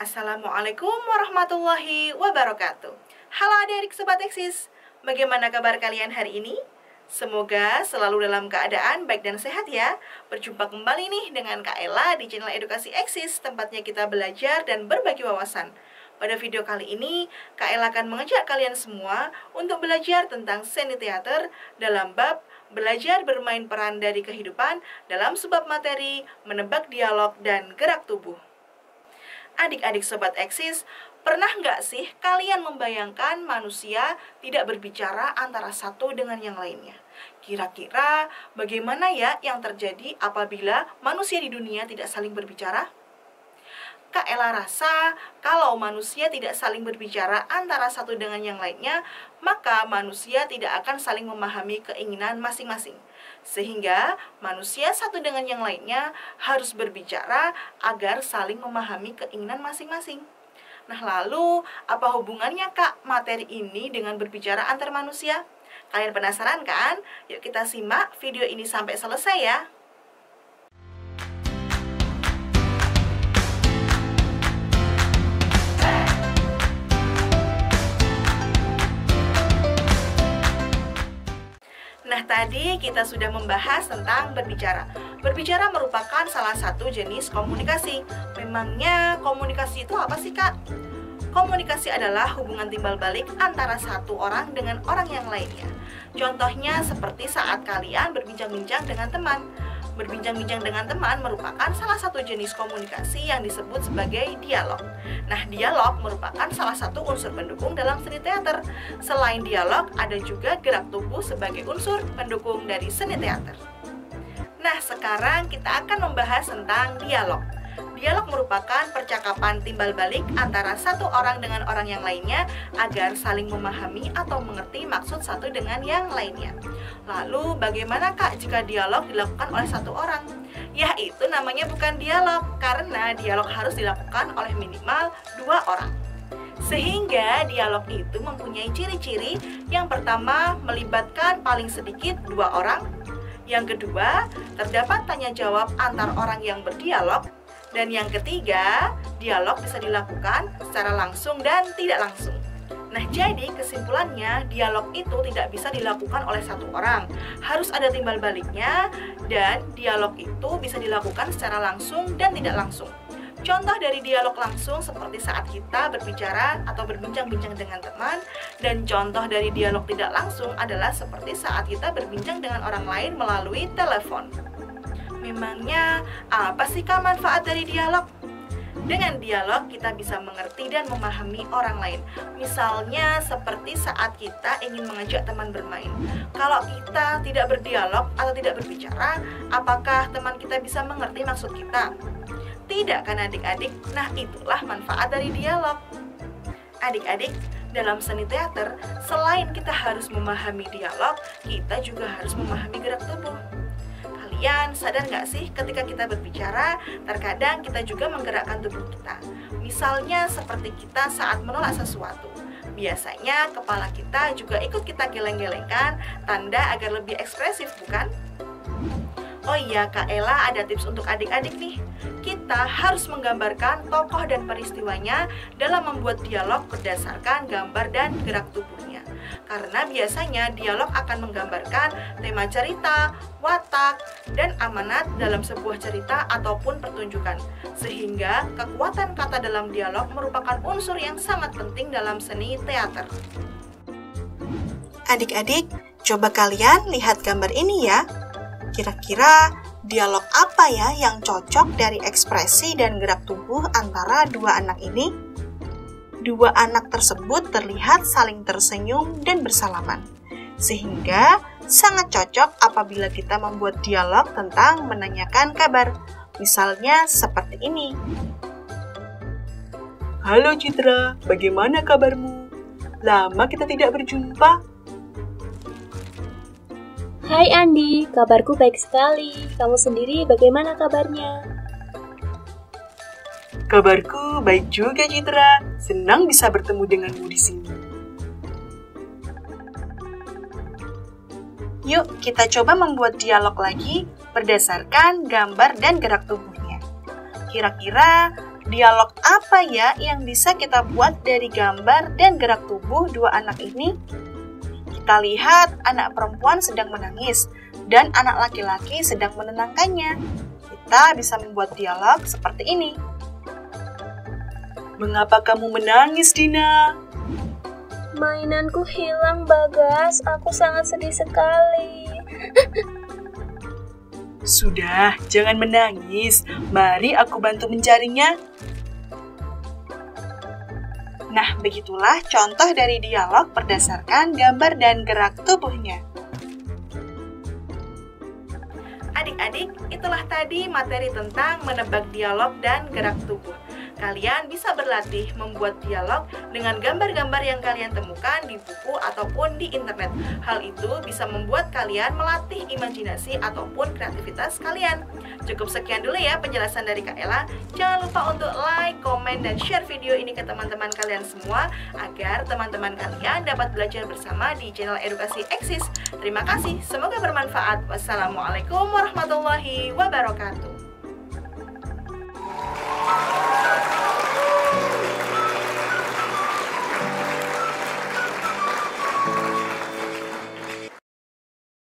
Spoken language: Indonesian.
Assalamualaikum warahmatullahi wabarakatuh. Halo adik-adik Sobat Eksis, bagaimana kabar kalian hari ini? Semoga selalu dalam keadaan baik dan sehat ya. Berjumpa kembali nih dengan Kak Ella di channel Edukasi Eksis, tempatnya kita belajar dan berbagi wawasan. Pada video kali ini, Kak Ella akan mengajak kalian semua untuk belajar tentang seni teater dalam bab belajar bermain peran dari kehidupan dalam subbab materi, menebak dialog, dan gerak tubuh. Adik-adik Sobat Eksis, pernah nggak sih kalian membayangkan manusia tidak berbicara antara satu dengan yang lainnya? Kira-kira bagaimana ya yang terjadi apabila manusia di dunia tidak saling berbicara? Kak Ella rasa kalau manusia tidak saling berbicara antara satu dengan yang lainnya, maka manusia tidak akan saling memahami keinginan masing-masing. Sehingga manusia satu dengan yang lainnya harus berbicara agar saling memahami keinginan masing-masing. Nah lalu, apa hubungannya Kak materi ini dengan berbicara antar manusia? Kalian penasaran kan? Yuk kita simak video ini sampai selesai ya. Nah, tadi kita sudah membahas tentang berbicara. Berbicara merupakan salah satu jenis komunikasi. Memangnya komunikasi itu apa sih, Kak? Komunikasi adalah hubungan timbal balik antara satu orang dengan orang yang lainnya. Contohnya seperti saat kalian berbincang-bincang dengan teman. Berbincang-bincang dengan teman merupakan salah satu jenis komunikasi yang disebut sebagai dialog. Nah, dialog merupakan salah satu unsur pendukung dalam seni teater. Selain dialog, ada juga gerak tubuh sebagai unsur pendukung dari seni teater. Nah, sekarang kita akan membahas tentang dialog. Dialog merupakan percakapan timbal balik antara satu orang dengan orang yang lainnya agar saling memahami atau mengerti maksud satu dengan yang lainnya. Lalu bagaimana Kak jika dialog dilakukan oleh satu orang? Ya itu namanya bukan dialog, karena dialog harus dilakukan oleh minimal 2 orang. Sehingga dialog itu mempunyai ciri-ciri. Yang pertama, melibatkan paling sedikit 2 orang. Yang kedua, terdapat tanya jawab antar orang yang berdialog. Dan yang ketiga, dialog bisa dilakukan secara langsung dan tidak langsung. Nah, jadi kesimpulannya, dialog itu tidak bisa dilakukan oleh satu orang. Harus ada timbal baliknya, dan dialog itu bisa dilakukan secara langsung dan tidak langsung. Contoh dari dialog langsung seperti saat kita berbicara atau berbincang-bincang dengan teman, dan contoh dari dialog tidak langsung adalah seperti saat kita berbincang dengan orang lain melalui telepon. Memangnya apa sih Kak manfaat dari dialog? Dengan dialog kita bisa mengerti dan memahami orang lain. Misalnya seperti saat kita ingin mengajak teman bermain. Kalau kita tidak berdialog atau tidak berbicara, apakah teman kita bisa mengerti maksud kita? Tidak kan adik-adik? Nah itulah manfaat dari dialog. Adik-adik, dalam seni teater, selain kita harus memahami dialog, kita juga harus memahami gerak tubuh. Kalian sadar nggak sih ketika kita berbicara, terkadang kita juga menggerakkan tubuh kita. Misalnya seperti kita saat menolak sesuatu. Biasanya kepala kita juga ikut kita geleng-gelengkan, tanda agar lebih ekspresif, bukan? Oh iya, Kak Ella ada tips untuk adik-adik nih. Kita harus menggambarkan tokoh dan peristiwanya dalam membuat dialog berdasarkan gambar dan gerak tubuhnya. Karena biasanya dialog akan menggambarkan tema cerita, watak, dan amanat dalam sebuah cerita ataupun pertunjukan. Sehingga kekuatan kata dalam dialog merupakan unsur yang sangat penting dalam seni teater. Adik-adik, coba kalian lihat gambar ini ya. Kira-kira dialog apa ya yang cocok dari ekspresi dan gerak tubuh antara dua anak ini? Dua anak tersebut terlihat saling tersenyum dan bersalaman. Sehingga sangat cocok apabila kita membuat dialog tentang menanyakan kabar. Misalnya seperti ini. Halo Citra, bagaimana kabarmu? Lama kita tidak berjumpa. Hai Andi, kabarku baik sekali. Kamu sendiri bagaimana kabarnya? Kabarku baik juga Citra. Senang bisa bertemu denganmu di sini. Yuk kita coba membuat dialog lagi berdasarkan gambar dan gerak tubuhnya. Kira-kira Dialog apa ya yang bisa kita buat dari gambar dan gerak tubuh dua anak ini? Kita lihat anak perempuan sedang menangis dan anak laki-laki sedang menenangkannya. Kita bisa membuat dialog seperti ini. Mengapa kamu menangis, Dina? Mainanku hilang, Bagas. Aku sangat sedih sekali. Sudah, jangan menangis. Mari aku bantu mencarinya. Nah, begitulah contoh dari dialog berdasarkan gambar dan gerak tubuhnya. Adik-adik, itulah tadi materi tentang menebak dialog dan gerak tubuh. Kalian bisa berlatih membuat dialog dengan gambar-gambar yang kalian temukan di buku ataupun di internet. Hal itu bisa membuat kalian melatih imajinasi ataupun kreativitas kalian. Cukup sekian dulu ya penjelasan dari Kak Ella. Jangan lupa untuk like, komen, dan share video ini ke teman-teman kalian semua agar teman-teman kalian dapat belajar bersama di channel Edukasi Eksis. Terima kasih, semoga bermanfaat. Wassalamualaikum warahmatullahi wabarakatuh.